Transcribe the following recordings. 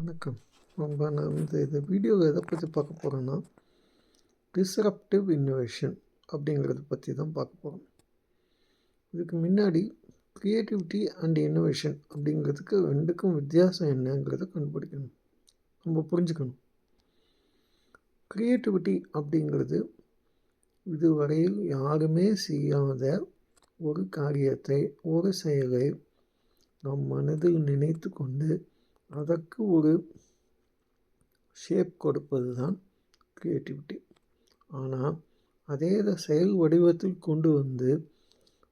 வணக்கம். நான் இந்த வீடியோவில் எதை பற்றி பார்க்க போகிறேன்னா, டிஸ்ரப்டிவ் இன்னோவேஷன் அப்படிங்கிறத பற்றி தான் பார்க்க போகிறோம். இதுக்கு முன்னாடி க்ரியேட்டிவிட்டி அண்ட் இன்னோவேஷன் அப்படிங்கிறதுக்கு ரெண்டுக்கும் வித்தியாசம் என்னங்கிறத கண்டுபிடிக்கணும், நம்ம புரிஞ்சுக்கணும். க்ரியேட்டிவிட்டி அப்படிங்கிறது இதுவரையில் யாருமே செய்யாத ஒரு காரியத்தை, ஒரு செயலை நம் மனதில் நினைத்து கொண்டு அதற்கு ஒரு ஷேப் கொடுப்பது தான் க்ரியேட்டிவிட்டி. ஆனால் அதே செயல் வடிவத்தில் கொண்டு வந்து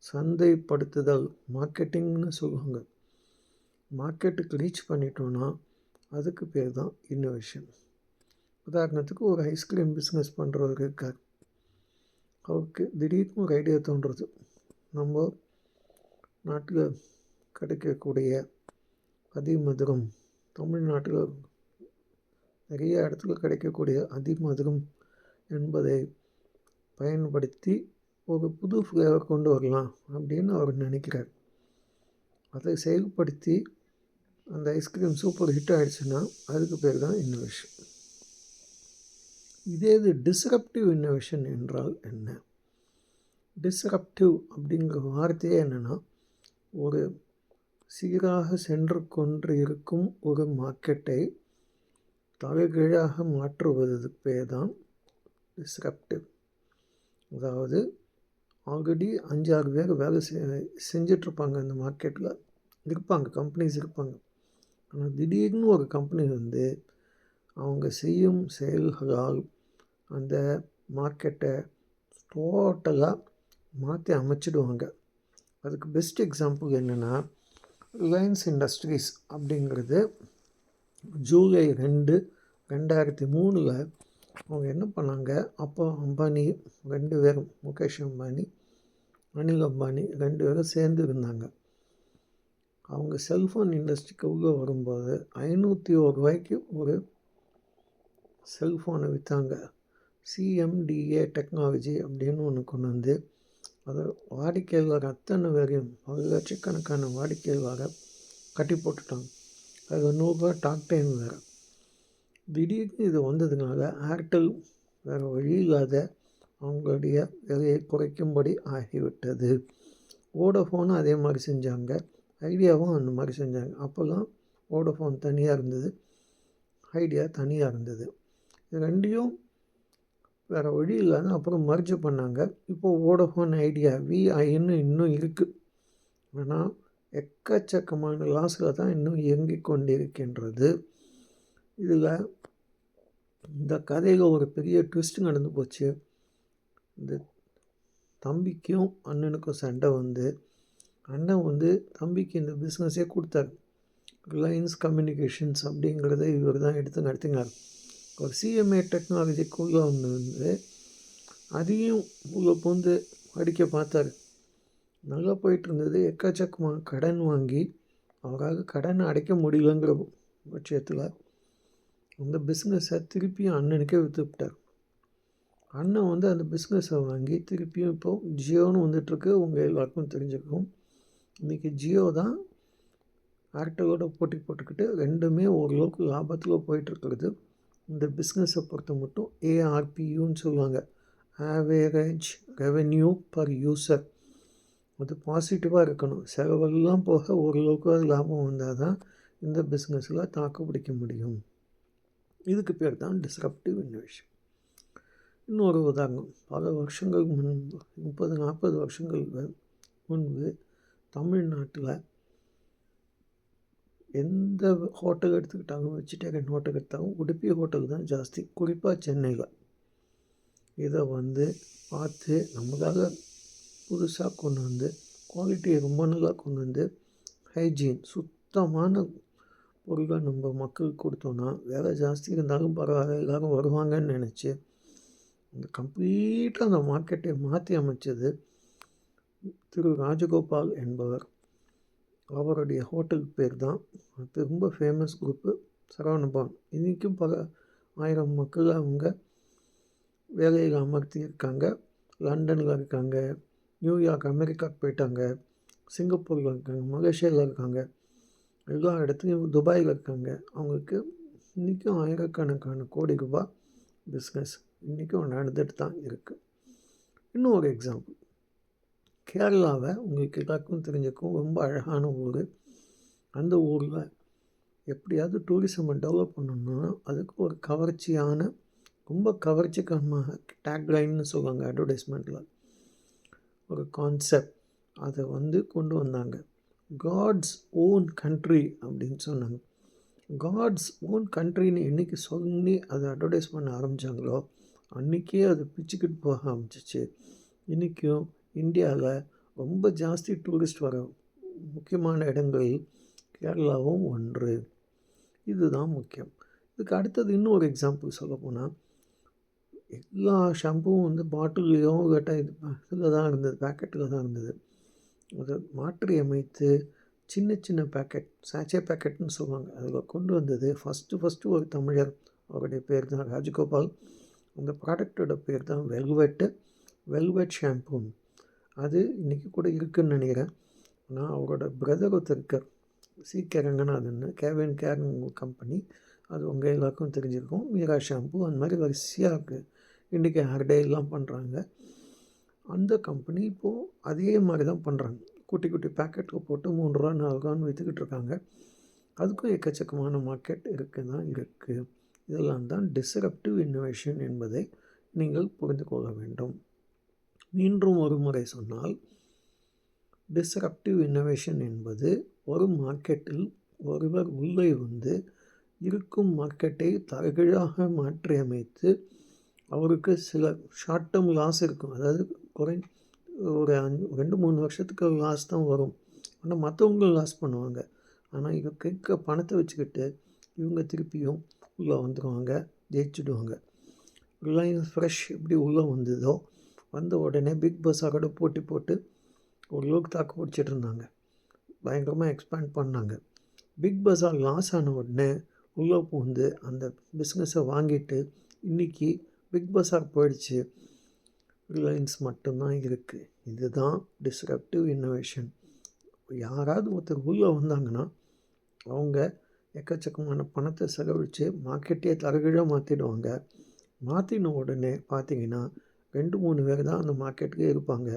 சந்தைப்படுத்துதல், மார்க்கெட்டிங்னு சொல்லுவாங்க. மார்க்கெட்டுக்கு ரீச் பண்ணிட்டோன்னா அதுக்கு பேர் தான் இன்னோவேஷன். உதாரணத்துக்கு ஒரு ஐஸ்கிரீம் பிஸ்னஸ் பண்ணுறவர் இருக்கார். அவருக்கு திடீர்னு ஒரு ஐடியா தோன்றுறது, நம்ம நாட்டில் கிடைக்கக்கூடிய அதிமதுரம், தமிழ்நாட்டில் நிறைய இடத்துல கிடைக்கக்கூடிய அதிமதுரம் என்பதை பயன்படுத்தி ஒரு புது ஃப்ளேவர் கொண்டு வரலாம் அப்படின்னு அவர் நினைக்கிறார். அதை செயல்படுத்தி அந்த ஐஸ்கிரீம் சூப்பர் ஹிட் ஆகிடுச்சுன்னா அதுக்கு பேர் தான் இன்னோவேஷன். இது டிஸ்ரப்டிவ் இன்னோவேஷன் என்றால் என்ன? டிஸ்ரப்டிவ் அப்படிங்கிற வார்த்தையே என்னென்னா, ஒரு சீராக சென்று கொண்டு இருக்கும் ஒரு மார்க்கெட்டை தலைகீழாக மாற்றுவதற்கு பேர் தான் டிஸ்ரப்டிவ். அதாவது ஆல்ரெடி 5-6 பேர் வேலை செஞ்சிட்ருப்பாங்க, அந்த மார்க்கெட்டில் இருப்பாங்க, கம்பெனிஸ் இருப்பாங்க. ஆனால் திடீர்னு ஒரு கம்பெனி வந்து அவங்க செய்யும் செயல்களால் அந்த மார்க்கெட்டை டோட்டலாக மாற்றி அமைச்சிடுவாங்க. அதுக்கு பெஸ்ட் எக்ஸாம்பிள் என்னென்னா, ரிலையன்ஸ் இண்டஸ்ட்ரீஸ் அப்படிங்கிறது ஜூலை 2, 2003 அவங்க என்ன பண்ணாங்க, அப்போ அம்பானி 2 பேரும், முகேஷ் அம்பானி, அனில் அம்பானி 2 பேரும் சேர்ந்து இருந்தாங்க. அவங்க செல்ஃபோன் இண்டஸ்ட்ரிக்கு உள்ளே வரும்போது 501 ரூபாய்க்கு ஒரு செல்ஃபோனை விற்றாங்க. CMDA டெக்னாலஜி அப்படின்னு ஒன்று கொண்டு வந்து அதை வாடிக்கையாளர் அத்தனை பேரையும், 1 லட்சக்கணக்கான வாடிக்கையாளரை கட்டி போட்டுட்டாங்க. அது 100 ரூபா டாக் டைம் வேறு. திடீர்னு இது வந்ததுனால ஏர்டெல் வேறு வழி இல்லாத அவங்களுடைய விலையை குறைக்கும்படி ஆகிவிட்டது. வோடஃபோனும் அதே மாதிரி செஞ்சாங்க, ஐடியாவும் அந்த மாதிரி செஞ்சாங்க. அப்போல்லாம் வோடஃபோன் தனியாக இருந்தது, ஐடியா தனியாக இருந்தது. இது ரெண்டையும் வேறு வழி இல்லாத அப்புறம் மர்ஜ் பண்ணாங்க. இப்போது வோடஃபோன் ஐடியா VIன்னு இன்னும் இருக்குது. ஆனால் எக்கச்சக்கமான லாஸில் தான் இன்னும் இயங்கி கொண்டிருக்கின்றது. இதில் இந்த கதையில் ஒரு பெரிய ட்விஸ்ட் நடந்து போச்சு. இந்த தம்பிக்கும் அண்ணனுக்கும் சண்டை வந்து, அண்ணன் வந்து தம்பிக்கு இந்த பிஸ்னஸே கொடுத்தாரு. ரிலையன்ஸ் கம்யூனிகேஷன்ஸ் அப்படிங்கிறத இவர் தான் எடுத்து நடத்தினார். ஒரு CMA டெக்னாலஜிக்குள்ளே வந்து அதையும் உள்ள பூந்து அடிக்க பார்த்தார். நல்லா போயிட்டு இருந்தது. எக்கச்சக்கமாக கடன் வாங்கி அவரால் கடனை அடைக்க முடியலங்கிற பட்சத்தில் அந்த பிஸ்னஸை திருப்பியும் அண்ணனுக்கே விற்றுவிட்டார். அண்ணன் வந்து அந்த பிஸ்னஸை வாங்கி திருப்பியும் இப்போது ஜியோன்னு வந்துட்டுருக்கு. உங்கள் எல்லாருக்கும் தெரிஞ்சுக்கும், இன்றைக்கி ஜியோ தான் ஏர்டெலோட போட்டி போட்டுக்கிட்டு ரெண்டுமே ஓரளவுக்கு லாபத்தில் போயிட்டுருக்கிறது. இந்த பிஸ்னஸை பொறுத்த மட்டும் ARPUன்னு சொல்லுவாங்க, ஆவரேஜ் ரெவென்யூ பர் யூசர். அது பாசிட்டிவாக இருக்கணும். செலவெல்லாம் போக ஓரளவுக்கு லாபம் வந்தால் தான் இந்த பிஸ்னஸில் தாக்கு பிடிக்க முடியும். இதுக்கு பேர் தான் டிஸ்ரப்டிவ் இன்னோவேஷன். இன்னொரு உதாரணம், பல வருஷங்கள் முன்பு, 30-40 வருஷங்கள் முன்பு தமிழ்நாட்டில் எந்த ஹோட்டல் எடுத்துக்கிட்டாலும், வெஜிடேரியன் ஹோட்டல் எடுத்தாலும் உடுப்பி ஹோட்டல் தான் ஜாஸ்தி, குறிப்பாக சென்னையில். இதை வந்து பார்த்து நம்மளால் புதுசாக கொண்டு வந்து குவாலிட்டியை ரொம்ப நல்லா கொண்டு வந்து ஹைஜீன் சுத்தமான பொருளாக நம்ம மக்களுக்கு கொடுத்தோன்னா வேலை ஜாஸ்தி இருந்தாலும் பரவாயில்ல, எல்லோரும் வருவாங்கன்னு நினச்சி அந்த கம்ப்ளீட்டாக அந்த மார்க்கெட்டை மாற்றி அமைச்சது திரு ராஜகோபால் என்பவர். அவருடைய ஹோட்டல் பேர் தான், அது ரொம்ப ஃபேமஸ் குரூப்பு, சரவணபவன். இன்றைக்கும் பல 1000 மக்கள் அவங்க வேலையில் அமர்த்தி இருக்காங்க. லண்டனில் இருக்காங்க, நியூயார்க் அமெரிக்காவுக்கு போயிட்டாங்க, சிங்கப்பூரில் இருக்காங்க, மலேசியாவில் இருக்காங்க, எல்லா இடத்துலையும், துபாயில் இருக்காங்க. அவங்களுக்கு இன்றைக்கும் ஆயிரக்கணக்கான கோடி ரூபாய் பிஸ்னஸ் இன்றைக்கும் நடந்துட்டு தான் இருக்குது. இன்னும் ஒரு எக்ஸாம்பிள், கேரளாவை உங்களுக்கு எல்லாருக்கும் தெரிஞ்சிருக்கும், ரொம்ப அழகான ஊர். அந்த ஊரில் எப்படியாவது டூரிசமை டெவலப் பண்ணணும்னா அதுக்கு ஒரு கவர்ச்சியான, ரொம்ப கவர்ச்சிகரமாக டேக்லைன்னு சொல்லுவாங்க அட்வர்டைஸ்மெண்ட்டில், ஒரு கான்செப்ட் அதை கொண்டு வந்தாங்க. காட்ஸ் ஓன் கண்ட்ரி அப்படின்னு சொன்னாங்க. காட்ஸ் ஓன் கண்ட்ரின்னு என்றைக்கு சொல்லி அதை அட்வர்டைஸ் பண்ண ஆரம்பித்தாங்களோ அன்றைக்கே அது பிச்சுக்கிட்டு போக ஆரம்பிச்சிச்சு. இன்றைக்கும் இந்தியாவில் ரொம்ப ஜாஸ்தி டூரிஸ்ட் வர முக்கியமான இடங்கள் கேரளாவும் ஒன்று. இதுதான் முக்கியம். இதுக்கு அடுத்தது இன்னொரு எக்ஸாம்பிள் சொல்ல போனால், எல்லா ஷாம்புவும் பாட்டில்லையோ இதில் தான் இருந்தது, பேக்கெட்டில் தான் இருந்தது. அதை மாற்றி அமைத்து சின்ன சின்ன பேக்கெட், சாச்சே பேக்கெட்னு சொல்லுவாங்க, அதில் கொண்டு வந்தது ஃபஸ்ட்டு ஒரு தமிழர். அவருடைய பேர் தான் ராஜகோபால். அந்த ப்ராடக்டோட பேர் தான் வெல்வெட் ஷாம்பு. அது இன்றைக்கி கூட இருக்குதுன்னு நினைக்கிறேன். ஆனால் அவரோட பிரதர் ஒருத்தர் இருக்கார், சீக்கிரங்கன்னு கேவின் கேரன் கம்பெனி, அது உங்கள் எல்லாருக்கும் தெரிஞ்சிருக்கும். மீரா ஷாம்பு, அந்த மாதிரி வரிசையாக இருக்குது. இன்றைக்கி ஹேர் டேலாம் பண்ணுறாங்க. அந்த கம்பெனி இப்போது அதே மாதிரி தான் பண்ணுறாங்க. குட்டி குட்டி பேக்கெட்டில் போட்டு 3 ரூபா 4 ரூபான்னு விற்றுக்கிட்டு இருக்காங்க. அதுக்கும் எக்கச்சக்கமான மார்க்கெட் இருக்குது. இதெல்லாம் தான் டிஸ்ரப்டிவ் இன்னோவேஷன் என்பதை நீங்கள் புரிந்து கொள்ள வேண்டும். மீண்டும் ஒரு முறை சொன்னால், டிஸ்ரப்டிவ் இன்னோவேஷன் என்பது ஒரு மார்க்கெட்டில் ஒருவர் உள்ளே இருக்கும் மார்க்கெட்டை தலைகீழாக மாற்றி அமைத்து, அவருக்கு சில ஷார்ட் டேர்ம் லாஸ் இருக்கும். அதாவது ஒரு 2-3 வருஷத்துக்கு லாஸ் தான் வரும். ஆனால் மற்றவங்க லாஸ் பண்ணுவாங்க. ஆனால் இவங்க கேட்க பணத்தை வச்சுக்கிட்டு இவங்க திருப்பியும் உள்ளே வந்துடுவாங்க, ஜெயிச்சுடுவாங்க. ரிலையன்ஸ் ஃப்ரெஷ் எப்படி உள்ளே வந்ததோ, வந்த உடனே பிக் பஸாரோட போட்டி போட்டு ஓரளவுக்கு தாக்கு பிடிச்சிட்டு இருந்தாங்க. பயங்கரமாக எக்ஸ்பேண்ட் பண்ணாங்க. பிக் பஸார் லாஸ் ஆன உடனே உள்ளே பூந்து அந்த பிஸ்னஸை வாங்கிட்டு இன்றைக்கி பிக் பஸார் போயிடுச்சு, ரிலையன்ஸ் மட்டும்தான் இருக்குது. இதுதான் டிஸ்ரப்டிவ் இன்னோவேஷன். யாராவது ஒருத்தர் உள்ளே வந்தாங்கன்னா அவங்க எக்கச்சக்கமான பணத்தை செலவழித்து மார்க்கெட்டே தலைகீழாக மாற்றிடுவாங்க. மாற்றின உடனே பார்த்திங்கன்னா 2-3 பேர் தான் அந்த மார்க்கெட்டுக்கே இருப்பாங்க.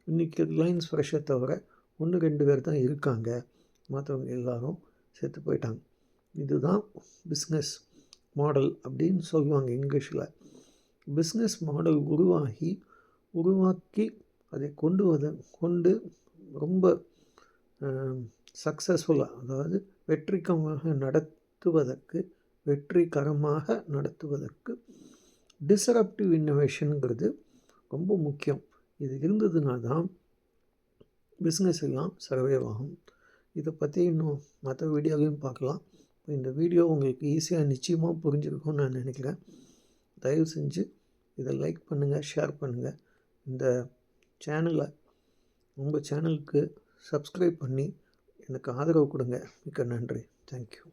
இன்றைக்கி ரிலையன்ஸ் ஃப்ரெஷ்ஷை தவிர 1-2 பேர் தான் இருக்காங்க. மற்றவங்க எல்லாரும் செத்து போயிட்டாங்க. இதுதான் பிஸ்னஸ் மாடல் அப்படின்னு சொல்லுவாங்க இங்கிலீஷில். பிஸ்னஸ் மாடல் உருவாக்கி அதை கொண்டு ரொம்ப சக்ஸஸ்ஃபுல்லாக, அதாவது வெற்றிகரமாக நடத்துவதற்கு டிஸ்ரப்டிவ் இன்னோவேஷனுங்கிறது ரொம்ப முக்கியம். இது இருந்ததுனா தான் பிஸ்னஸ் எல்லாம் சர்வைவ் ஆகும். இதை பற்றி இன்னும் மற்ற வீடியோவையும் பார்க்கலாம். இந்த வீடியோ உங்களுக்கு ஈஸியாக நிச்சயமாக புரிஞ்சிருக்கும்னு நான் நினைக்கிறேன். தயவு செஞ்சு இதை லைக் பண்ணுங்கள், ஷேர் பண்ணுங்கள். இந்த சேனலை உங்கள் சேனலுக்கு சப்ஸ்கிரைப் பண்ணி எனக்கு ஆதரவு கொடுங்க. மிக்க நன்றி. தேங்க்யூ.